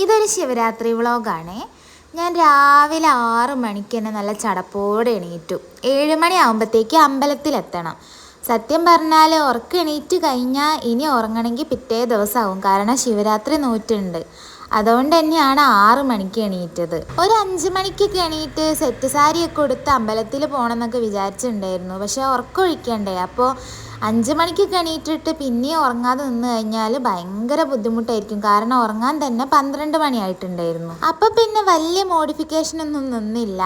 ഇതൊരു ശിവരാത്രി വ്ളോഗാണേ. ഞാൻ രാവിലെ 6 മണിക്ക് തന്നെ നല്ല ചടപ്പോടെ എണീറ്റു. 7 മണി ആകുമ്പോഴത്തേക്ക് അമ്പലത്തിലെത്തണം. സത്യം പറഞ്ഞാൽ ഉറക്കം എണീറ്റ് കഴിഞ്ഞാൽ ഇനി ഉറങ്ങണമെങ്കിൽ പിറ്റേ ദിവസമാവും. കാരണം ശിവരാത്രി നോറ്റുണ്ട്. അതുകൊണ്ട് തന്നെയാണ് 6 മണിക്ക് എണീറ്റത്. ഒരു 5 മണിക്കൊക്കെ എണീറ്റ് സെറ്റ് സാരിയൊക്കെ കൊടുത്ത് അമ്പലത്തിൽ പോകണം എന്നൊക്കെ വിചാരിച്ചിട്ടുണ്ടായിരുന്നു. പക്ഷേ ഉറക്കം ഒഴിക്കണ്ടേ. അപ്പോൾ 5 മണിക്കൊക്കെ എണീറ്റിട്ട് പിന്നെയും ഉറങ്ങാതെ നിന്ന് കഴിഞ്ഞാൽ ഭയങ്കര ബുദ്ധിമുട്ടായിരിക്കും. കാരണം ഉറങ്ങാൻ തന്നെ 12 മണിയായിട്ടുണ്ടായിരുന്നു. അപ്പോൾ പിന്നെ വലിയ മോഡിഫിക്കേഷനൊന്നും നിന്നില്ല.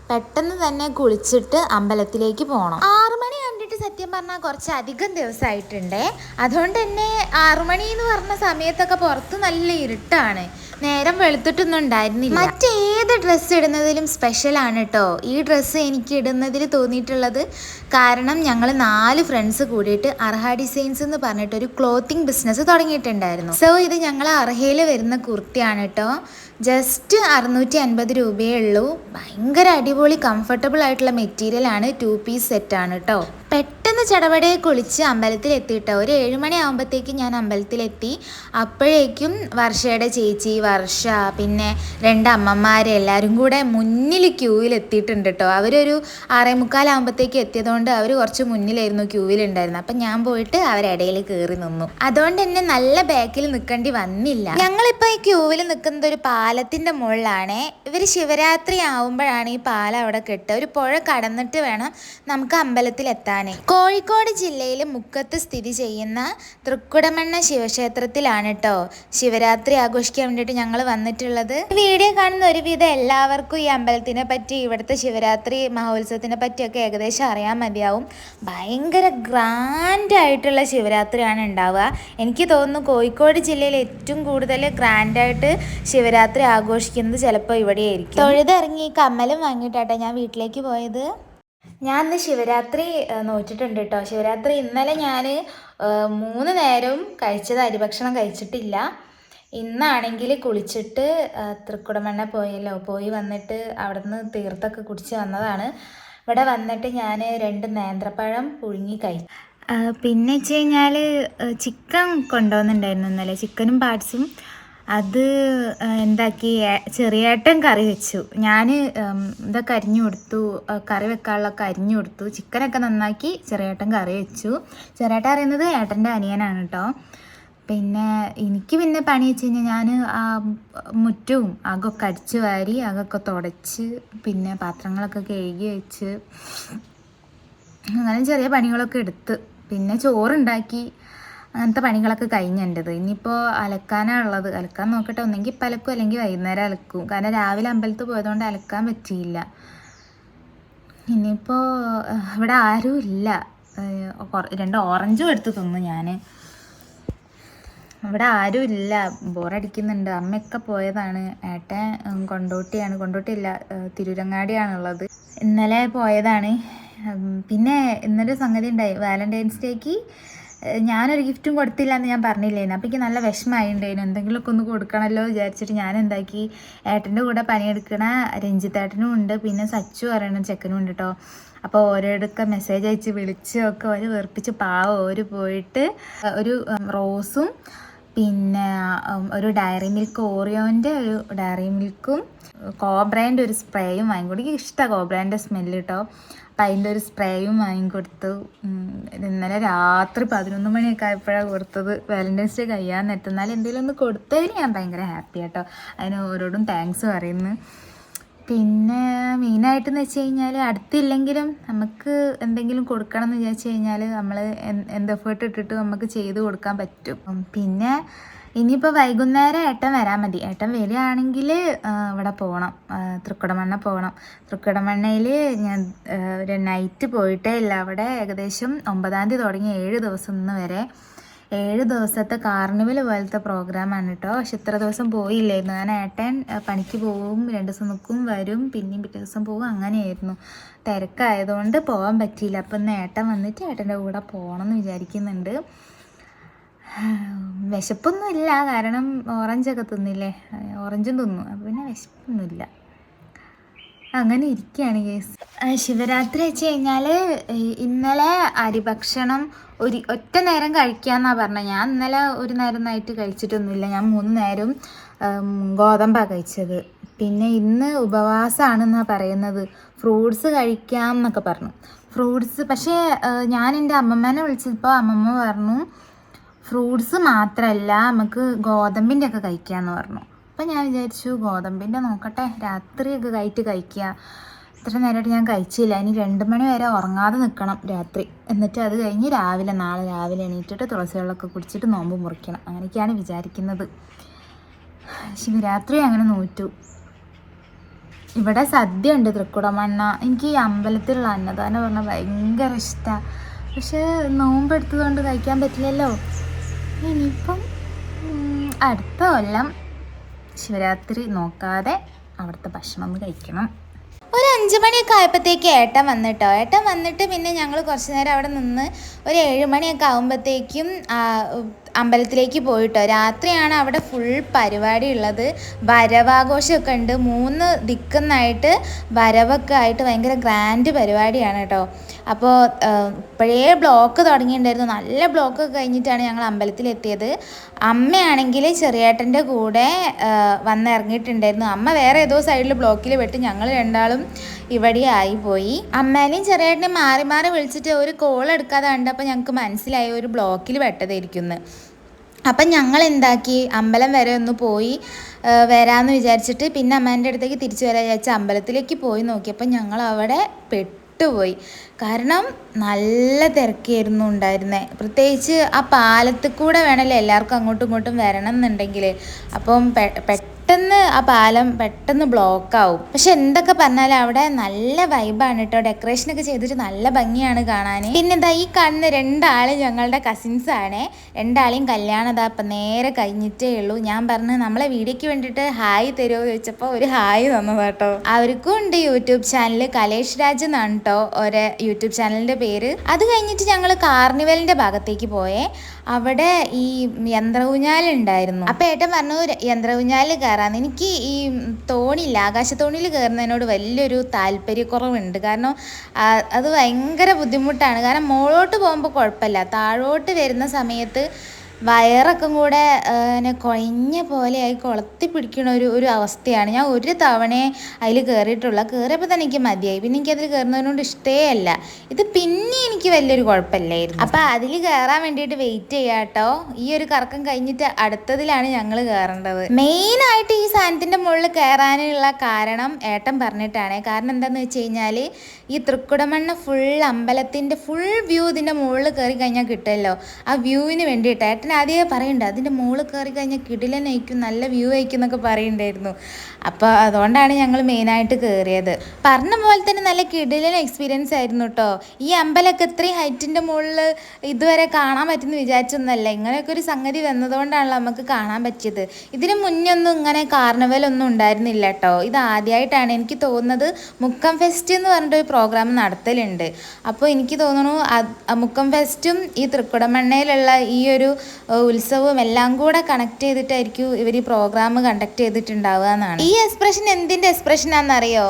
പെട്ടെന്ന് തന്നെ കുളിച്ചിട്ട് അമ്പലത്തിലേക്ക് പോകണം. 6 മണി കണ്ടിട്ട് സത്യം പറഞ്ഞാൽ കുറച്ചധികം ദിവസമായിട്ടുണ്ട്. അതുകൊണ്ട് തന്നെ 6 മണി എന്ന് പറഞ്ഞ സമയത്തൊക്കെ പുറത്ത് നല്ല ഇരുട്ടാണ്. നേരം വെളുത്തിട്ടൊന്നും ഉണ്ടായിരുന്നില്ല. മറ്റേത് ഡ്രസ്സ് ഇടുന്നതിലും സ്പെഷ്യലാണ് കേട്ടോ ഈ ഡ്രസ്സ് എനിക്ക് ഇടുന്നതിൽ തോന്നിയിട്ടുള്ളത്. കാരണം ഞങ്ങൾ 4 ഫ്രണ്ട്സ് കൂടിയിട്ട് അർഹ ഡിസൈൻസ് എന്ന് പറഞ്ഞിട്ടൊരു ക്ലോത്തിങ് ബിസിനസ് തുടങ്ങിയിട്ടുണ്ടായിരുന്നു. സോ ഇത് ഞങ്ങൾ അർഹയിൽ വരുന്ന കുർത്തിയാണ് കേട്ടോ. ജസ്റ്റ് 650 രൂപയേ ഉള്ളൂ. ഭയങ്കര അടിപൊളി കംഫർട്ടബിൾ ആയിട്ടുള്ള മെറ്റീരിയലാണ്. 2 പീസ് സെറ്റാണ് കേട്ടോ. പെട്ടെന്ന് ചടപടയെ കുളിച്ച് അമ്പലത്തിലെത്തിയിട്ടോ. ഒരു 7 മണി ആകുമ്പോഴത്തേക്കും ഞാൻ അമ്പലത്തിലെത്തി. അപ്പോഴേക്കും വർഷയുടെ ചേച്ചി വർഷ പിന്നെ 2 അമ്മമാരെ എല്ലാവരും കൂടെ മുന്നിൽ ക്യൂവിൽ എത്തിയിട്ടുണ്ട് കേട്ടോ. അവരൊരു 6:45 ആകുമ്പോഴത്തേക്ക് എത്തിയതുകൊണ്ട് അവർ കുറച്ച് മുന്നിലായിരുന്നു ക്യൂവിലുണ്ടായിരുന്നത്. അപ്പം ഞാൻ പോയിട്ട് അവരിടയിൽ കയറി നിന്നു. അതുകൊണ്ട് തന്നെ നല്ല ബാക്കിൽ നിൽക്കേണ്ടി വന്നില്ല. ഞങ്ങളിപ്പോൾ ഈ ക്യൂവിൽ നിൽക്കുന്നത് ഒരു പാലത്തിൻ്റെ മുകളിലാണേ. ഇവർ ശിവരാത്രി ആവുമ്പോഴാണ് ഈ പാലം അവിടെ കെട്ടുക. ഒരു പുഴ കടന്നിട്ട് വേണം നമുക്ക് അമ്പലത്തിലെത്താൻ. കോഴിക്കോട് ജില്ലയിൽ മുക്കത്ത് സ്ഥിതി ചെയ്യുന്ന തൃക്കുടമണ്ണ ശിവക്ഷേത്രത്തിലാണ് കേട്ടോ ശിവരാത്രി ആഘോഷിക്കാൻ വേണ്ടിയിട്ട് ഞങ്ങൾ വന്നിട്ടുള്ളത്. വീഡിയോ കാണുന്ന ഒരുവിധം എല്ലാവർക്കും ഈ അമ്പലത്തിനെ പറ്റി ഇവിടുത്തെ ശിവരാത്രി മഹോത്സവത്തിനെ പറ്റിയൊക്കെ ഏകദേശം അറിയാൻ മതിയാവും. ഭയങ്കര ഗ്രാൻഡായിട്ടുള്ള ശിവരാത്രിയാണ് ഉണ്ടാവുക. എനിക്ക് തോന്നുന്നു കോഴിക്കോട് ജില്ലയിൽ ഏറ്റവും കൂടുതൽ ഗ്രാൻഡായിട്ട് ശിവരാത്രി ആഘോഷിക്കുന്നത് ചിലപ്പോൾ ഇവിടെയായിരിക്കും. തൊഴുതിറങ്ങി കമ്മലും വാങ്ങിയിട്ടാട്ടോ ഞാൻ വീട്ടിലേക്ക് പോയത്. ഞാൻ ഇന്ന് ശിവരാത്രി നോറ്റിട്ടുണ്ട് കേട്ടോ. ശിവരാത്രി ഇന്നലെ ഞാൻ 3 നേരവും കഴിച്ചത് അരിഭക്ഷണം കഴിച്ചിട്ടില്ല. ഇന്നാണെങ്കിൽ കുളിച്ചിട്ട് തൃക്കുടമണ്ണ പോയി വന്നിട്ട് അവിടെ നിന്ന് തീർത്തൊക്കെ കുടിച്ച് വന്നതാണ്. ഇവിടെ വന്നിട്ട് ഞാൻ 2 നേന്ത്രപ്പഴം പുഴുങ്ങി കഴിച്ചു. പിന്നെ വെച്ച് കഴിഞ്ഞാൽ ചിക്കൻ കൊണ്ടുവന്നിട്ടുണ്ടായിരുന്നു ഇന്നലെ. ചിക്കനും പാർട്സും അത് എന്താക്കി ചെറിയേട്ടൻ കറി വെച്ചു. ഞാൻ ഇതൊക്കെ അരിഞ്ഞു കൊടുത്തു, കറി വെക്കാനുള്ളതൊക്കെ അരിഞ്ഞു കൊടുത്തു. ചിക്കനൊക്കെ നന്നാക്കി ചെറിയേട്ടൻ കറി വെച്ചു. ചെറിയേട്ടൻ അറിയുന്നത് ഏട്ടൻ്റെ അനിയനാണ് കേട്ടോ. പിന്നെ എനിക്ക് പിന്നെ പണി വെച്ച് കഴിഞ്ഞാൽ ഞാൻ മുറ്റവും അകൊക്കെ അടിച്ച് വാരി അകൊക്കെ തുടച്ച് പിന്നെ പാത്രങ്ങളൊക്കെ കഴുകി വെച്ച് അങ്ങനെ ചെറിയ പണികളൊക്കെ എടുത്ത് പിന്നെ ചോറുണ്ടാക്കി. അങ്ങനത്തെ പണികളൊക്കെ കഴിഞ്ഞിട്ടത്. ഇനിയിപ്പോൾ അലക്കാനാണുള്ളത്. അലക്കാൻ നോക്കട്ടെ. ഒന്നെങ്കിൽ ഇപ്പം അലക്കും അല്ലെങ്കിൽ വൈകുന്നേരം അലക്കും. കാരണം രാവിലെ അമ്പലത്തിൽ പോയതുകൊണ്ട് അലക്കാൻ പറ്റിയില്ല. ഇനിയിപ്പോൾ ഇവിടെ ആരും ഇല്ല. 2 ഓറഞ്ചും എടുത്ത് തിന്നു ഞാൻ. ഇവിടെ ആരും ഇല്ല. ബോറടിക്കുന്നുണ്ട്. അമ്മയൊക്കെ പോയതാണ്. ഏട്ടൻ കൊണ്ടോട്ടിയില്ല, തിരൂരങ്ങാടിയാണുള്ളത്. ഇന്നലെ പോയതാണ്. പിന്നെ ഇന്നലെ സംഗതി ഉണ്ടായി. വാലന്റൈൻസ് ഡേക്ക് ഞാനൊരു ഗിഫ്റ്റും കൊടുത്തില്ല എന്ന് ഞാൻ പറഞ്ഞില്ലേന്. അപ്പോൾ എനിക്ക് നല്ല വിഷമമായിണ്ടായിരുന്നു. എന്തെങ്കിലുമൊക്കെ ഒന്ന് കൊടുക്കണമല്ലോ വിചാരിച്ചിട്ട് ഞാൻ എന്താക്കി, ഏട്ടൻ്റെ കൂടെ പണിയെടുക്കണ രഞ്ജിത്തേട്ടനും ഉണ്ട്, പിന്നെ സച്ചു പറയണ ചെക്കനും ഉണ്ട് കേട്ടോ. അപ്പോൾ ഓരോടൊക്കെ മെസ്സേജ് അയച്ച് വിളിച്ചൊക്കെ ഒരു വെറുപ്പിച്ച് പാവം ഓര് പോയിട്ട് ഒരു റോസും പിന്നെ ഒരു ഡയറി മിൽക്ക് ഓറിയോൻ്റെ ഒരു ഡയറി മിൽക്കും കോബ്രാൻ്റെ ഒരു സ്പ്രേയും വാങ്ങിക്കൊടുക്കും. എനിക്ക് ഇഷ്ടമാണ് കോബ്രാൻ്റെ സ്മെല്ല് കേട്ടോ. അപ്പം അതിൻ്റെ ഒരു സ്പ്രേയും വാങ്ങിക്കൊടുത്തു. ഇന്നലെ രാത്രി 11 മണിയൊക്കെ ആയപ്പോഴാണ് കൊടുത്തത്. വാലന്റൈൻസ് ഡേ കഴിയാൻ നേരത്തെ. എന്നാലും എന്തെങ്കിലും ഒന്ന് കൊടുത്തതിന് ഞാൻ ഭയങ്കര ഹാപ്പി കേട്ടോ. അതിന് ഓരോടും താങ്ക്സ് പറയുന്നു. പിന്നെ മെയിനായിട്ടെന്ന് വെച്ച് കഴിഞ്ഞാൽ അടുത്തില്ലെങ്കിലും നമുക്ക് എന്തെങ്കിലും കൊടുക്കണം എന്ന് വിചാരിച്ചു കഴിഞ്ഞാൽ നമ്മൾ എന്ത് എഫേർട്ട് ഇട്ടിട്ട് നമുക്ക് ചെയ്ത് കൊടുക്കാൻ പറ്റും. പിന്നെ ഇനിയിപ്പോൾ വൈകുന്നേരം ഏട്ടൻ വരാൻ മതി. ഏട്ടൻ വരികയാണെങ്കിൽ ഇവിടെ പോകണം, തൃക്കുടമണ്ണ പോകണം. തൃക്കുടമണ്ണയിൽ ഞാൻ ഒരു നൈറ്റ് പോയിട്ടേ ഇല്ല. അവിടെ ഏകദേശം 9-ാം തീയതി തുടങ്ങി 7 ദിവസം ഇന്ന് വരെ 7 ദിവസത്തെ കാർണിവൽ പോലത്തെ പ്രോഗ്രാമാണ് കേട്ടോ. പക്ഷെ ഇത്ര ദിവസം പോയില്ലായിരുന്നു. ഞാൻ ഏട്ടൻ പണിക്ക് പോവും, 2 ദിവസം നിൽക്കും, വരും, പിന്നെയും പിറ്റേ ദിവസം പോവും. അങ്ങനെയായിരുന്നു. തിരക്കായതുകൊണ്ട് പോകാൻ പറ്റിയില്ല. അപ്പം ഇന്ന് ഏട്ടൻ വന്നിട്ട് ഏട്ടൻ്റെ കൂടെ പോകണം എന്ന് വിചാരിക്കുന്നുണ്ട്. വിശപ്പൊന്നുമില്ല, കാരണം ഓറഞ്ചൊക്കെ തിന്നില്ലേ, ഓറഞ്ചും തിന്നു. അപ്പോൾ പിന്നെ വിശപ്പൊന്നുമില്ല. അങ്ങനെ ഇരിക്കുകയാണ് കേസ്. ശിവരാത്രി വെച്ച് കഴിഞ്ഞാൽ ഇന്നലെ അരിഭക്ഷണം ഒറ്റ നേരം കഴിക്കാമെന്നാണ് പറഞ്ഞത്. ഞാൻ ഇന്നലെ ഒരു നേരം നൈറ്റ് കഴിച്ചിട്ടൊന്നുമില്ല. ഞാൻ 3 നേരം ഗോതമ്പാണ് കഴിച്ചത്. പിന്നെ ഇന്ന് ഉപവാസമാണെന്നാണ് പറയുന്നത്. ഫ്രൂട്ട്സ് കഴിക്കാം എന്നൊക്കെ പറഞ്ഞു. ഫ്രൂട്ട്സ് പക്ഷേ ഞാൻ എൻ്റെ അമ്മമ്മേനെ വിളിച്ചപ്പോൾ അമ്മമ്മ പറഞ്ഞു ഫ്രൂട്ട്സ് മാത്രമല്ല നമുക്ക് ഗോതമ്പിൻ്റെ ഒക്കെ കഴിക്കാമെന്ന് പറഞ്ഞു. അപ്പം ഞാൻ വിചാരിച്ചു ഗോതമ്പിൻ്റെ നോക്കട്ടെ, രാത്രിയൊക്കെ കഴിക്കുക. ഇത്ര നേരമായിട്ട് ഞാൻ കഴിച്ചില്ല. ഇനി 2 മണി വരെ ഉറങ്ങാതെ നിൽക്കണം രാത്രി. എന്നിട്ട് അത് കഴിഞ്ഞ് നാളെ രാവിലെ എണീറ്റിട്ട് തുളസി വെള്ളമൊക്കെ കുടിച്ചിട്ട് നോമ്പ് മുറിക്കണം. അങ്ങനെയൊക്കെയാണ് വിചാരിക്കുന്നത്. ശിവരാത്രി അങ്ങനെ നോറ്റു. ഇവിടെ സദ്യ ഉണ്ട്, തൃക്കുടമണ്ണ. എനിക്ക് ഈ അമ്പലത്തിലുള്ള അന്നദാനം പറഞ്ഞാൽ ഭയങ്കര ഇഷ്ടമാണ്. പക്ഷേ നോമ്പെടുത്തതുകൊണ്ട് കഴിക്കാൻ പറ്റില്ലല്ലോ. ഇനിയിപ്പം അടുത്ത കൊല്ലം ശിവരാത്രി നോക്കാതെ അവിടുത്തെ ഭക്ഷണം ഒന്ന് കഴിക്കണം. ഒരു 5 മണിയൊക്കെ ആയപ്പോഴത്തേക്ക് ഏട്ടൻ വന്നിട്ട് പിന്നെ ഞങ്ങൾ കുറച്ച് നേരം അവിടെ നിന്ന് ഒരു 7 മണിയൊക്കെ ആകുമ്പോഴത്തേക്കും അമ്പലത്തിലേക്ക് പോയിട്ടോ. രാത്രിയാണ് അവിടെ ഫുൾ പരിപാടി ഉള്ളത്. വരവാഘോഷമൊക്കെ ഉണ്ട്. 3 ദിക്കുന്നായിട്ട് വരവൊക്കെ ആയിട്ട് ഭയങ്കര ഗ്രാൻഡ് പരിപാടിയാണ് കേട്ടോ. അപ്പോൾ ഇപ്പോഴേ ബ്ലോക്ക് തുടങ്ങിയിട്ടുണ്ടായിരുന്നു. നല്ല ബ്ലോക്കൊക്കെ കഴിഞ്ഞിട്ടാണ് ഞങ്ങൾ അമ്പലത്തിലെത്തിയത്. അമ്മയാണെങ്കിൽ ചെറിയേട്ടൻ്റെ കൂടെ വന്നിറങ്ങിയിട്ടുണ്ടായിരുന്നു. അമ്മ വേറെ ഏതോ സൈഡിൽ ബ്ലോക്കിൽ പെട്ട് ഞങ്ങൾ രണ്ടാളും ഇവിടെ ആയിപ്പോയി. അമ്മേനെയും ചെറിയേട്ടനെയും മാറി മാറി വിളിച്ചിട്ട് ഒരു കോൾ എടുക്കാതെ കണ്ടപ്പോൾ ഞങ്ങൾക്ക് മനസ്സിലായി ഒരു ബ്ലോക്കിൽ പെട്ടതായിരിക്കുന്നു. അപ്പം ഞങ്ങൾ എന്താക്കി, അമ്പലം വരെ ഒന്ന് പോയി വരാമെന്ന് വിചാരിച്ചിട്ട് പിന്നെ അമ്മേൻ്റെ അടുത്തേക്ക് തിരിച്ചു വരാൻ വിചാരിച്ച അമ്പലത്തിലേക്ക് പോയി നോക്കിയപ്പോൾ ഞങ്ങൾ അവിടെ പെട്ടുപോയി. കാരണം നല്ല തിരക്കായിരുന്നു ഉണ്ടായിരുന്നത്. പ്രത്യേകിച്ച് ആ പാലത്തിൽ കൂടെ വേണമല്ലോ എല്ലാവർക്കും അങ്ങോട്ടും ഇങ്ങോട്ടും വരണം എന്നുണ്ടെങ്കിൽ. അപ്പം പെട്ടെന്ന് ആ പാലം പെട്ടെന്ന് ബ്ലോക്കാവും. പക്ഷെ എന്തൊക്കെ പറഞ്ഞാലും അവിടെ നല്ല വൈബാണ് കേട്ടോ. ഡെക്കറേഷനൊക്കെ ചെയ്തിട്ട് നല്ല ഭംഗിയാണ് കാണാൻ. പിന്നെ എന്താ ഈ കാണുന്ന 2 ആൾ ഞങ്ങളുടെ കസിൻസാണ്. 2 ആളെയും കല്യാണം ഇതാ അപ്പം നേരെ കഴിഞ്ഞിട്ടേ ഉള്ളൂ. ഞാൻ പറഞ്ഞു നമ്മളെ വീഡിയോയ്ക്ക് വേണ്ടിയിട്ട് ഹായ് തരുമോ ചോദിച്ചപ്പോൾ ഒരു ഹായ് തന്നത് കേട്ടോ. അവർക്കും ഉണ്ട് യൂട്യൂബ് ചാനൽ, കലേഷ് രാജ് എന്നാണ് കേട്ടോ ഒരു യൂട്യൂബ് ചാനലിൻ്റെ പേര്. അത് കഴിഞ്ഞിട്ട് ഞങ്ങൾ കാർണിവലിൻ്റെ ഭാഗത്തേക്ക് പോയേ. അവിടെ ഈ യന്ത്രഊഞ്ഞാലുണ്ടായിരുന്നു. അപ്പം ഏട്ടൻ പറഞ്ഞു യന്ത്രഊഞ്ഞാൽ കയറാന്ന്. എനിക്ക് ഈ തോണിയില്ല, ആകാശത്തോണിയിൽ കയറുന്നതിനോട് വലിയൊരു താല്പര്യക്കുറവുണ്ട്. കാരണം അത് ഭയങ്കര ബുദ്ധിമുട്ടാണ്. കാരണം മുകളോട്ട് പോകുമ്പോൾ കുഴപ്പമില്ല, താഴോട്ട് വരുന്ന സമയത്ത് വയറൊക്കെ കൂടെ കുഴഞ്ഞ പോലെയായി കൊളത്തി പിടിക്കണ ഒരു അവസ്ഥയാണ്. ഞാൻ ഒരു തവണയെ അതിൽ കയറിയിട്ടുള്ള, കയറിയപ്പോൾ തന്നെ എനിക്ക് മതിയായി. പിന്നെ എനിക്കതിൽ കയറുന്നതിനോട് ഇഷ്ടേ അല്ല. ഇത് പിന്നെ എനിക്ക് വലിയൊരു കുഴപ്പമില്ലായിരുന്നു. അപ്പം അതിൽ കയറാൻ വേണ്ടിയിട്ട് വെയിറ്റ് ചെയ്യാം കേട്ടോ. ഈ ഒരു കറക്കം കഴിഞ്ഞിട്ട് അടുത്തതിലാണ് ഞങ്ങൾ കയറേണ്ടത്. മെയിനായിട്ട് ഈ സാധനത്തിൻ്റെ മുകളിൽ കയറാനുള്ള കാരണം ഏട്ടൻ പറഞ്ഞിട്ടാണ്. കാരണം എന്താണെന്ന് വെച്ച് കഴിഞ്ഞാൽ ഈ തൃക്കുടമണ്ണ ഫുൾ അമ്പലത്തിൻ്റെ ഫുൾ വ്യൂ ഇതിൻ്റെ മുകളിൽ കയറി കഴിഞ്ഞാൽ കിട്ടുമല്ലോ. ആ വ്യൂവിന് വേണ്ടിയിട്ട് ഏട്ടൻ ആദ്യമേ പറയുന്നുണ്ട് അതിൻ്റെ മുകളിൽ കയറി കഴിഞ്ഞാൽ കിടിലനായിരിക്കും, നല്ല വ്യൂ ആയിരിക്കും എന്നൊക്കെ പറയുന്നുണ്ടായിരുന്നു. അപ്പോൾ അതുകൊണ്ടാണ് ഞങ്ങൾ മെയിനായിട്ട് കയറിയത്. പറഞ്ഞ പോലെ തന്നെ നല്ല കിടിലൻ എക്സ്പീരിയൻസ് ആയിരുന്നു കേട്ടോ. ഈ അമ്പലമൊക്കെ ഇത്രയും ഹൈറ്റിൻ്റെ മുകളിൽ ഇതുവരെ കാണാൻ പറ്റുമെന്ന് വിചാരിച്ചൊന്നുമല്ല. ഇങ്ങനെയൊക്കെ ഒരു സംഗതി വന്നതുകൊണ്ടാണല്ലോ നമുക്ക് കാണാൻ പറ്റിയത്. ഇതിന് മുന്നൊന്നും ഇങ്ങനെ കാർണിവലൊന്നും ഉണ്ടായിരുന്നില്ല കേട്ടോ. ഇത് ആദ്യമായിട്ടാണ് എനിക്ക് തോന്നുന്നത്. മുക്കം ഫെസ്റ്റ് എന്ന് പറഞ്ഞിട്ടൊരു പ്രോഗ്രാം നടത്തലുണ്ട്. അപ്പോൾ എനിക്ക് തോന്നുന്നു മുക്കം ഫെസ്റ്റും ഈ തൃക്കുടമണ്ണയിലുള്ള ഈ ഒരു ഉത്സവവും എല്ലാം കൂടെ കണക്ട് ചെയ്തിട്ടായിരിക്കും ഇവർ ഈ പ്രോഗ്രാം കണ്ടക്ട് ചെയ്തിട്ടുണ്ടാവുക എന്നാണ്. ഈ എക്സ്പ്രഷൻ എന്തിൻ്റെ എക്സ്പ്രഷനാണെന്നറിയോ?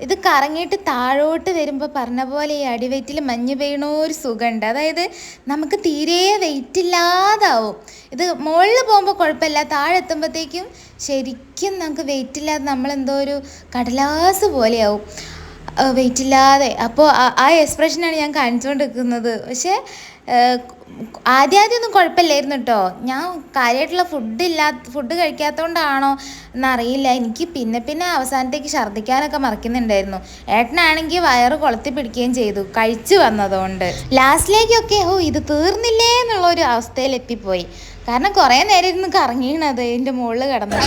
ഇത് കറങ്ങിയിട്ട് താഴോട്ട് വരുമ്പോൾ പറഞ്ഞ പോലെ ഈ അടിവയറ്റിൽ മഞ്ഞ് പെയ്യണ ഒരു സുഖമുണ്ട്. അതായത് നമുക്ക് തീരെ വെയിറ്റ് ഇല്ലാതാവും. ഇത് മുകളിൽ പോകുമ്പോൾ കുഴപ്പമില്ല, താഴെ എത്തുമ്പോഴത്തേക്കും ശരിക്കും നമുക്ക് വെയിറ്റ് ഇല്ലാതെ നമ്മളെന്തോ ഒരു കടലാസ് പോലെയാവും, വെയിറ്റ് ഇല്ലാതെ. അപ്പോൾ ആ എക്സ്പ്രഷനാണ് ഞാൻ കാണിച്ചുകൊണ്ടിരിക്കുന്നത്. പക്ഷേ ആദ്യമൊന്നും കുഴപ്പമില്ലായിരുന്നു കേട്ടോ. ഞാൻ കാര്യമായിട്ടുള്ള ഫുഡ് കഴിക്കാത്തതുകൊണ്ടാണോ എന്നറിയില്ല. എനിക്ക് പിന്നെ അവസാനത്തേക്ക് ഛർദ്ദിക്കാനൊക്കെ മറക്കുന്നുണ്ടായിരുന്നു. ഏട്ടനാണെങ്കിൽ വയറ് കൊളുത്തി പിടിക്കുകയും ചെയ്തു കഴിച്ചു വന്നതുകൊണ്ട്. ലാസ്റ്റിലേക്കൊക്കെ ഇത് തീർന്നില്ലേ എന്നുള്ളൊരു അവസ്ഥയിലെത്തിപ്പോയി. കാരണം കുറേ നേരം ഇരുന്ന് കറങ്ങിയത് ഇതിൻ്റെ മുകളിൽ കിടന്നു.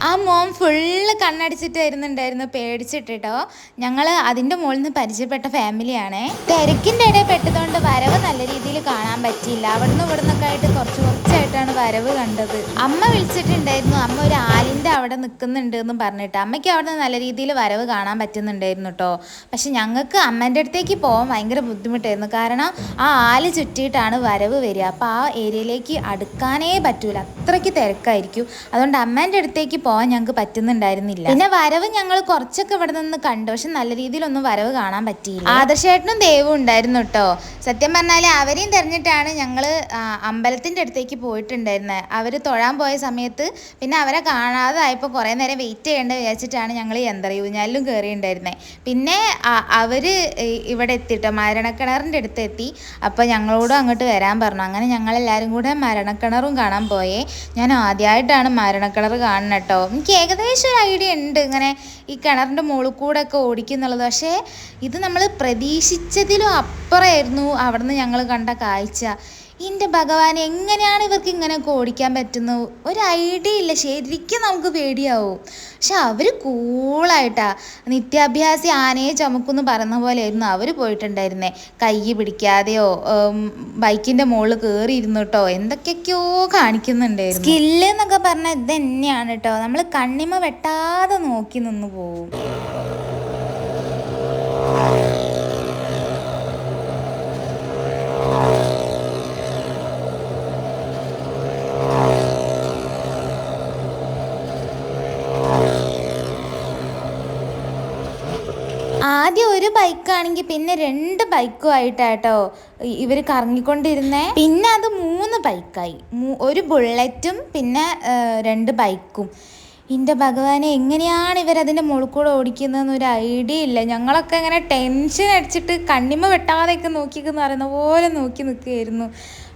ആ മോൻ ഫുള്ള് കണ്ണടിച്ചിട്ട് വരുന്നുണ്ടായിരുന്നു, പേടിച്ചിട്ടോ. ഞങ്ങൾ അതിൻ്റെ മുകളിൽ നിന്ന് പരിചയപ്പെട്ട ഫാമിലിയാണേ. തിരക്കിൻ്റെ ഇടയിൽ പെട്ടതുകൊണ്ട് വരവ് നല്ല രീതിയിൽ കാണാൻ പറ്റിയില്ല. അവിടുന്ന് ഇവിടുന്നൊക്കെ ആയിട്ട് കുറച്ചായിട്ട് കഴിഞ്ഞിട്ടാണ് വരവ് കണ്ടത്. അമ്മ വിളിച്ചിട്ടുണ്ടായിരുന്നു, അമ്മ ഒരു ആലിൻ്റെ അവിടെ നിൽക്കുന്നുണ്ട് എന്ന് പറഞ്ഞിട്ട്. അമ്മയ്ക്ക് അവിടെ നിന്ന് നല്ല രീതിയിൽ വരവ് കാണാൻ പറ്റുന്നുണ്ടായിരുന്നു കേട്ടോ. പക്ഷെ ഞങ്ങൾക്ക് അമ്മേൻ്റെ അടുത്തേക്ക് പോകാൻ ഭയങ്കര ബുദ്ധിമുട്ടായിരുന്നു. കാരണം ആ ആല് ചുറ്റിയിട്ടാണ് വരവ് വരിക. അപ്പോൾ ആ ഏരിയയിലേക്ക് അടുക്കാനേ പറ്റൂല, അത്രയ്ക്ക് തിരക്കായിരിക്കും. അതുകൊണ്ട് അമ്മേൻ്റെ അടുത്തേക്ക് പോകാൻ ഞങ്ങൾക്ക് പറ്റുന്നുണ്ടായിരുന്നില്ല. പിന്നെ വരവ് ഞങ്ങൾ കുറച്ചൊക്കെ ഇവിടെ നിന്ന് കണ്ടു, പക്ഷെ നല്ല രീതിയിലൊന്നും വരവ് കാണാൻ പറ്റിയില്ല. ആദർശേട്ടനും ദേവും ഉണ്ടായിരുന്നു കേട്ടോ. സത്യം പറഞ്ഞാൽ അവരെയും തെരഞ്ഞിട്ടാണ് ഞങ്ങൾ അമ്പലത്തിൻ്റെ അടുത്തേക്ക് പോയിട്ടുണ്ടായിരുന്നത്. അവർ തൊഴാൻ പോയ സമയത്ത് പിന്നെ അവരെ കാണാതായപ്പോൾ കുറേ നേരം വെയിറ്റ് ചെയ്യേണ്ട വിചാരിച്ചിട്ടാണ് ഞങ്ങൾ യന്ത്രയൂഞ്ഞാലിലും കയറിയിട്ടുണ്ടായിരുന്നത്. പിന്നെ അവർ ഇവിടെ എത്തിട്ടോ, മരണക്കിണറിൻ്റെ അടുത്ത് എത്തി. അപ്പോൾ ഞങ്ങളോടും അങ്ങോട്ട് വരാൻ പറഞ്ഞു. അങ്ങനെ ഞങ്ങളെല്ലാവരും കൂടെ മരണക്കിണറും കാണാൻ പോയേ. ഞാൻ ആദ്യമായിട്ടാണ് മരണക്കിണർ കാണുന്നത് കേട്ടോ. എനിക്ക് ഏകദേശം ഒരു ഐഡിയ ഉണ്ട് ഇങ്ങനെ ഈ കിണറിൻ്റെ മുകളിൽ കൂടെ ഒക്കെ ഓടിക്കുന്നുള്ളത്. പക്ഷേ ഇത് നമ്മൾ പ്രതീക്ഷിച്ചതിലും അപ്പുറമായിരുന്നു അവിടുന്ന് ഞങ്ങൾ കണ്ട കാഴ്ച. എൻ്റെ ഭഗവാൻ, എങ്ങനെയാണ് ഇവർക്ക് ഇങ്ങനെയൊക്കെ ഓടിക്കാൻ പറ്റുന്നത്? ഒരു ഐഡിയ ഇല്ല. ശരിക്കും നമുക്ക് പേടിയാവും. പക്ഷെ അവർ കൂളായിട്ടാ, നിത്യാഭ്യാസി ആനയെ ചുമക്കുമെന്ന് പറയുന്ന പോലെയായിരുന്നു അവർ പോയിട്ടുണ്ടായിരുന്നേ. കൈ പിടിക്കാതെയോ ബൈക്കിൻ്റെ മുകളിൽ കയറിയിരുന്നു കേട്ടോ, എന്തൊക്കെയൊക്കെയോ കാണിക്കുന്നുണ്ടായിരുന്നു. സ്കില്ല് എന്നൊക്കെ പറഞ്ഞാൽ ഇത് തന്നെയാണ് കേട്ടോ. നമ്മൾ കണ്ണിമ വെട്ടാതെ നോക്കി നിന്ന് പോവും. ആദ്യം ഒരു ബൈക്കാണെങ്കിൽ പിന്നെ 2 ബൈക്കുമായിട്ടാട്ടോ ഇവർ കറങ്ങിക്കൊണ്ടിരുന്നേ. പിന്നെ അത് 3 ബൈക്കായി, ഒരു ബുള്ളറ്റും പിന്നെ 2 ബൈക്കും. എൻ്റെ ഭഗവാനെ, എങ്ങനെയാണ് ഇവരതിൻ്റെ മുകളിൽ കൂടെ ഓടിക്കുന്നതെന്ന് ഒരു ഐഡിയ ഇല്ല. ഞങ്ങളൊക്കെ ഇങ്ങനെ ടെൻഷൻ അടിച്ചിട്ട് കണ്ണിമ വെട്ടാതെയൊക്കെ നോക്കിയെന്ന് പറയുന്ന പോലെ നോക്കി നിൽക്കുകയായിരുന്നു.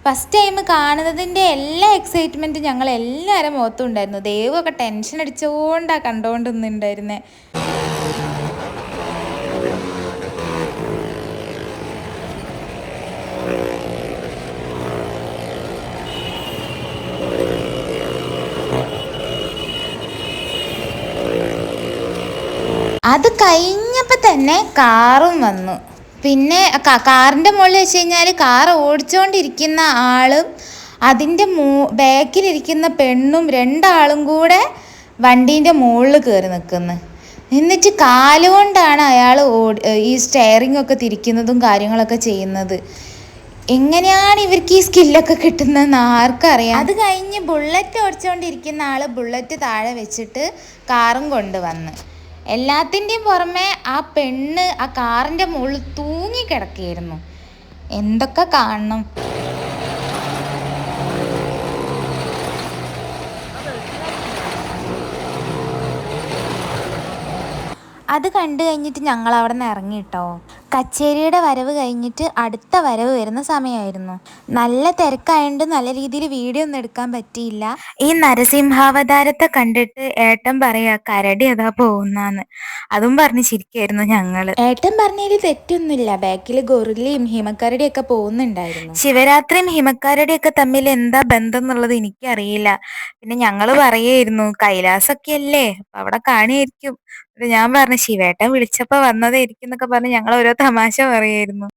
ഫസ്റ്റ് ടൈം കാണുന്നതിൻ്റെ എല്ലാ എക്സൈറ്റ്മെൻറ്റും ഞങ്ങൾ എല്ലാവരും മുഖത്തും ഉണ്ടായിരുന്നു. ദേവൊക്കെ ടെൻഷൻ അടിച്ചുകൊണ്ടാണ് കണ്ടുകൊണ്ടിരുന്നുണ്ടായിരുന്നേ. അത് കഴിഞ്ഞപ്പോൾ തന്നെ കാറും വന്നു. പിന്നെ കാറിൻ്റെ മുകളിൽ വെച്ച് കഴിഞ്ഞാൽ കാർ ഓടിച്ചുകൊണ്ടിരിക്കുന്ന ആളും അതിൻ്റെ ബാക്കിലിരിക്കുന്ന പെണ്ണും 2 ആളും കൂടെ വണ്ടീൻ്റെ മുകളിൽ കയറി നിൽക്കുന്നു. എന്നിട്ട് കാലുകൊണ്ടാണ് അയാൾ ഈ സ്റ്റെയറിംഗ് ഒക്കെ തിരിക്കുന്നതും കാര്യങ്ങളൊക്കെ ചെയ്യുന്നത്. എങ്ങനെയാണ് ഇവർക്ക് ഈ സ്കില്ലൊക്കെ കിട്ടുന്നതെന്ന് ആർക്കറിയാം. അത് കഴിഞ്ഞ് ബുള്ളറ്റ് ഓടിച്ചുകൊണ്ടിരിക്കുന്ന ആൾ ബുള്ളറ്റ് താഴെ വെച്ചിട്ട് കാറും കൊണ്ടുവന്ന്. എല്ലാത്തിൻ്റെയും പുറമെ ആ പെണ്ണ് ആ കാറിൻ്റെ മുകളിൽ തൂങ്ങി കിടക്കുകയായിരുന്നു. എന്തൊക്കെ കാണണം. അത് കണ്ടു കഴിഞ്ഞിട്ട് ഞങ്ങൾ അവിടെ നിന്ന് ഇറങ്ങി കേട്ടോ. കച്ചേരിയുടെ വരവ് കഴിഞ്ഞിട്ട് അടുത്ത വരവ് വരുന്ന സമയമായിരുന്നു. നല്ല തിരക്കായതുകൊണ്ട് നല്ല രീതിയിൽ വീഡിയോ ഒന്നും എടുക്കാൻ പറ്റിയില്ല. ഈ നരസിംഹാവതാരത്തെ കണ്ടിട്ട് ഏട്ടൻ പറയാ കരടി അതാ പോകുന്നാന്ന്. അതും പറഞ്ഞ് ചിരിക്കായിരുന്നു ഞങ്ങൾ. ഏട്ടൻ പറഞ്ഞതിൽ തെറ്റൊന്നുമില്ല. ബാക്കിൽ ഗൊറില്ലയും ഹിമക്കരടിയൊക്കെ പോകുന്നുണ്ടായിരുന്നു. ശിവരാത്രിയും ഹിമക്കരടിയൊക്കെ തമ്മിൽ എന്താ ബന്ധം എന്നുള്ളത് എനിക്കറിയില്ല. പിന്നെ ഞങ്ങൾ പറയായിരുന്നു കൈലാസൊക്കെ അല്ലേ, അവിടെ കാണിയായിരിക്കും. ഞാൻ പറഞ്ഞു ശിവേട്ടൻ വിളിച്ചപ്പോ വന്നതായിരിക്കും എന്നൊക്കെ പറഞ്ഞ് ഞങ്ങൾ ഓരോ തമാശ പറയായിരുന്നു.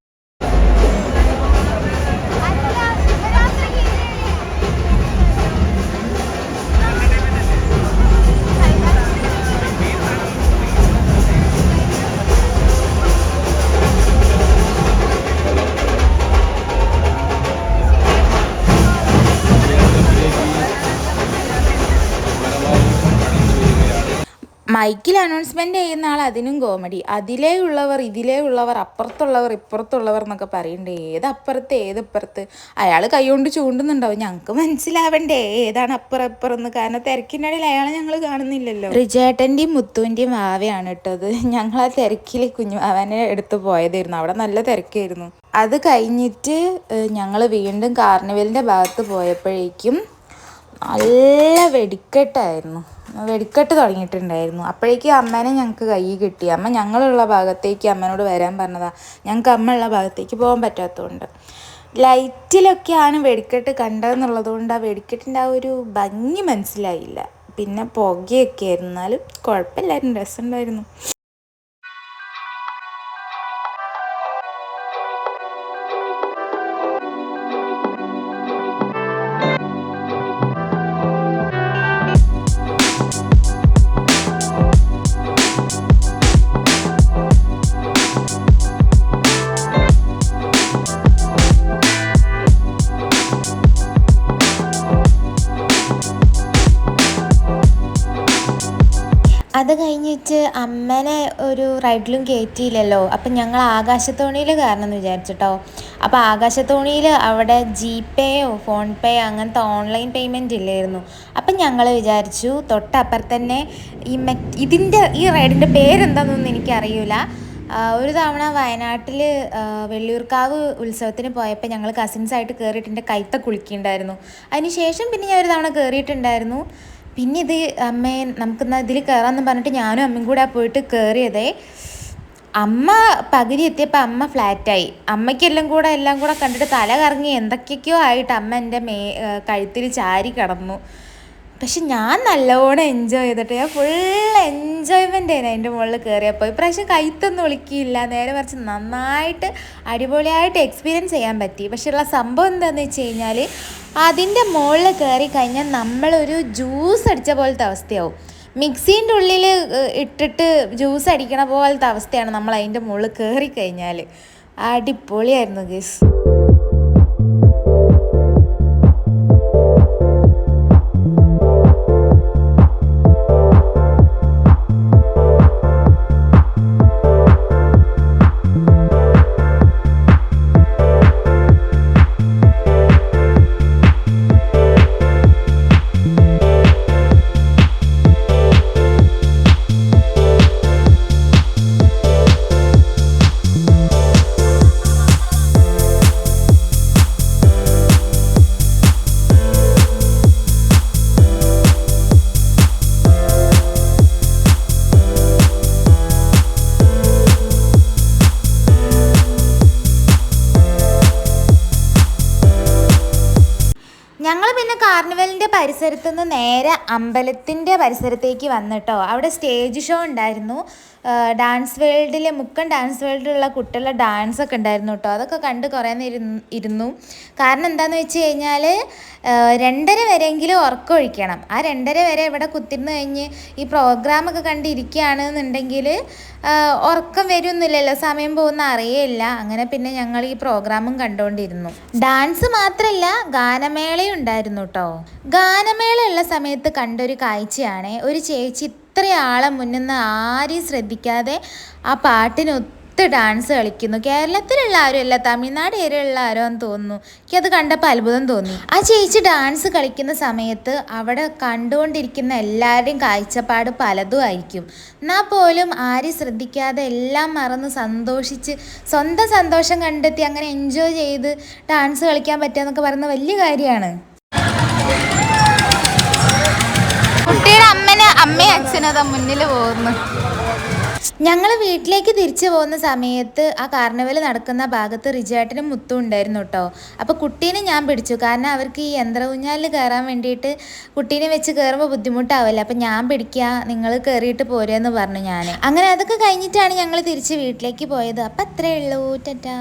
മൈക്കിൽ അനൗൺസ്മെന്റ് ചെയ്യുന്ന ആൾ അതിനും കോമഡി. അതിലേ ഉള്ളവർ ഇതിലേ ഉള്ളവർ, അപ്പുറത്തുള്ളവർ ഇപ്പുറത്തുള്ളവർ എന്നൊക്കെ പറയണ്ടേ. ഏതപ്പുറത്ത് ഏതപ്പുറത്ത്? അയാൾ കൈകൊണ്ട് ചൂണ്ടുന്നുണ്ടാവും. ഞങ്ങൾക്ക് മനസ്സിലാവണ്ടേ ഏതാണ് അപ്പുറം അപ്പുറം എന്ന്. കാരണം തിരക്കിനിടയിൽ അയാളെ ഞങ്ങൾ കാണുന്നില്ലല്ലോ. റിജേട്ടൻ്റെയും മുത്തുവിൻ്റെയും വാവയാണ് ഇട്ടത്. ഞങ്ങൾ ആ തിരക്കിൽ കുഞ്ഞുവാവനെ എടുത്ത് പോയതായിരുന്നു. അവിടെ നല്ല തിരക്കായിരുന്നു. അത് കഴിഞ്ഞിട്ട് ഞങ്ങൾ വീണ്ടും കാർണിവലിൻ്റെ ഭാഗത്ത് പോയപ്പോഴേക്കും നല്ല വെടിക്കെട്ടായിരുന്നു. വെടിക്കെട്ട് തുടങ്ങിയിട്ടുണ്ടായിരുന്നു. അപ്പോഴേക്കും അമ്മേനെ ഞങ്ങൾക്ക് കൈ കിട്ടി. അമ്മ ഞങ്ങളുള്ള ഭാഗത്തേക്ക് അമ്മേനോട് വരാൻ പറഞ്ഞതാണ്. ഞങ്ങൾക്ക് അമ്മ ഉള്ള ഭാഗത്തേക്ക് പോകാൻ പറ്റാത്തതുകൊണ്ട്. ലൈറ്റിലൊക്കെയാണ് വെടിക്കെട്ട് കണ്ടതെന്നുള്ളത് കൊണ്ട് ആ വെടിക്കെട്ടിൻ്റെ ആ ഒരു ഭംഗി മനസ്സിലായില്ല. പിന്നെ പുകയൊക്കെ ആയിരുന്നു. എന്നാലും കുഴപ്പമില്ലായിരുന്നു, രസമുണ്ടായിരുന്നു. കഴിഞ്ഞിട്ട് അമ്മനെ ഒരു റൈഡിലും കയറ്റിയില്ലല്ലോ. അപ്പം ഞങ്ങൾ ആകാശത്തോണിയിൽ കയറണമെന്ന് വിചാരിച്ചിട്ടോ. അപ്പോൾ ആകാശത്തോണിയിൽ അവിടെ GPayയോ ഫോൺ പേയോ അങ്ങനത്തെ ഓൺലൈൻ പേയ്മെൻറ്റ് ഇല്ലായിരുന്നു. അപ്പം ഞങ്ങൾ വിചാരിച്ചു തൊട്ടപ്പുറത്ത് തന്നെ ഈ റൈഡിൻ്റെ പേരെന്താണെന്നൊന്നും എനിക്കറിയില്ല. ഒരു തവണ വയനാട്ടിൽ വെള്ളിയൂർക്കാവ് ഉത്സവത്തിന് പോയപ്പോൾ ഞങ്ങൾ കസിൻസായിട്ട് കയറിയിട്ട് എൻ്റെ കൈത്ത കുളിക്കുന്നുണ്ടായിരുന്നു. അതിന് ശേഷം പിന്നെ ഞാൻ ഒരു തവണ കയറിയിട്ടുണ്ടായിരുന്നു. പിന്നെ ഇത് അമ്മയെ നമുക്കെന്നാൽ ഇതിൽ കയറാമെന്ന് പറഞ്ഞിട്ട് ഞാനും അമ്മയും കൂടെ പോയിട്ട് കയറിയതേ. അമ്മ പകുതി എത്തിയപ്പോൾ അമ്മ ഫ്ലാറ്റായി. എല്ലാം കൂടെ കണ്ടിട്ട് തല കറങ്ങി എന്തൊക്കെയൊക്കെയോ ആയിട്ട് അമ്മ എൻ്റെ കഴുത്തിൽ ചാരി കിടന്നു. പക്ഷെ ഞാൻ നല്ലോണം എൻജോയ് ചെയ്തിട്ട് ഞാൻ ഫുൾ എൻജോയ്മെൻ്റ് ആയിരുന്നു അതിൻ്റെ മുകളിൽ കയറിയപ്പോൾ. ഇപ്രാവശ്യം കൈത്തൊന്നും ഒളിക്കിയില്ല, നേരെ മറിച്ച് നന്നായിട്ട് അടിപൊളിയായിട്ട് എക്സ്പീരിയൻസ് ചെയ്യാൻ പറ്റി. പക്ഷെ ഉള്ള സംഭവം എന്താണെന്ന് വെച്ച് കഴിഞ്ഞാൽ അതിൻ്റെ മുകളിൽ കയറി കഴിഞ്ഞാൽ നമ്മളൊരു ജ്യൂസ് അടിച്ച പോലത്തെ അവസ്ഥയാവും. മിക്സീൻ്റെ ഉള്ളിൽ ഇട്ടിട്ട് ജ്യൂസ് അടിക്കണ പോലത്തെ അവസ്ഥയാണ് നമ്മൾ അതിൻ്റെ മുകളിൽ കയറി കഴിഞ്ഞാൽ. അടിപൊളിയായിരുന്നു ഗയ്സ്. ഞങ്ങൾ പിന്നെ കാർണിവലിൻ്റെ പരിസരത്തു നിന്ന് നേരെ അമ്പലത്തിൻ്റെ പരിസരത്തേക്ക് വന്നിട്ടോ. അവിടെ സ്റ്റേജ് ഷോ ഉണ്ടായിരുന്നു. ഡാൻസ് വേൾഡിൽ മുക്കൻ ഡാൻസ് വേൾഡിലുള്ള കുട്ടികളുടെ ഡാൻസൊക്കെ ഉണ്ടായിരുന്നു കേട്ടോ. അതൊക്കെ കണ്ട് കുറേ നേരം ഇരുന്നു. കാരണം എന്താണെന്ന് വെച്ച് കഴിഞ്ഞാൽ 2:30 വരെയെങ്കിലും ഉറക്കം ഒഴിക്കണം. ആ 2:30 വരെ ഇവിടെ കുത്തിരുന്ന് കഴിഞ്ഞ് ഈ പ്രോഗ്രാമൊക്കെ കണ്ടിരിക്കുകയാണെന്നുണ്ടെങ്കിൽ ഉറക്കം വരുമൊന്നുമില്ലല്ലോ, സമയം പോകുന്ന അറിയില്ല. അങ്ങനെ പിന്നെ ഞങ്ങൾ ഈ പ്രോഗ്രാമും കണ്ടുകൊണ്ടിരുന്നു. ഡാൻസ് മാത്രമല്ല ഗാനമേളയും ഉണ്ടായിരുന്നു കേട്ടോ. ഗാനമേള ഉള്ള സമയത്ത് കണ്ടൊരു കാഴ്ചയാണ് ഒരു ചേച്ചി ഇത്രയാളെ മുന്നിൽ നിന്ന് ആരെയും ശ്രദ്ധിക്കാതെ ആ പാട്ടിനൊത്ത് ഡാൻസ് കളിക്കുന്നു. കേരളത്തിലുള്ള ആരും അല്ല, തമിഴ്നാട് ഏരിയയിലുള്ള ആരോ എന്ന് തോന്നുന്നു. എനിക്കത് കണ്ടപ്പോൾ അത്ഭുതം തോന്നി. ആ ചേച്ചി ഡാൻസ് കളിക്കുന്ന സമയത്ത് അവിടെ കണ്ടുകൊണ്ടിരിക്കുന്ന എല്ലാവരുടെയും കാഴ്ചപ്പാട് പലതും ആയിരിക്കും. എന്നാൽ പോലും ആരെയും ശ്രദ്ധിക്കാതെ എല്ലാം മറന്ന് സന്തോഷിച്ച് സ്വന്തം സന്തോഷം കണ്ടെത്തി അങ്ങനെ എൻജോയ് ചെയ്ത് ഡാൻസ് കളിക്കാൻ പറ്റുക എന്നൊക്കെ പറയുന്നത് വലിയ കാര്യമാണ്. കുട്ടിയുടെ അമ്മയും അച്ഛനതാ മുന്നിൽ പോകുന്നു. ഞങ്ങൾ വീട്ടിലേക്ക് തിരിച്ചു പോകുന്ന സമയത്ത് ആ കാർണിവൽ നടക്കുന്ന ഭാഗത്ത് റിജേട്ടനും മുത്തും ഉണ്ടായിരുന്നു കേട്ടോ. അപ്പോൾ കുട്ടീനെ ഞാൻ പിടിച്ചു, കാരണം അവർക്ക് ഈ യന്ത്ര ഊഞ്ഞാലിൽ കയറാൻ വേണ്ടിയിട്ട് കുട്ടീനെ വെച്ച് കയറുമ്പോൾ ബുദ്ധിമുട്ടാവില്ല. അപ്പം ഞാൻ പിടിക്കുക, നിങ്ങൾ കയറിയിട്ട് പോരെന്ന് പറഞ്ഞു ഞാൻ. അങ്ങനെ അതൊക്കെ കഴിഞ്ഞിട്ടാണ് ഞങ്ങൾ തിരിച്ച് വീട്ടിലേക്ക് പോയത്. അപ്പം അത്രയേ ഉള്ളൂ. ടാറ്റാ.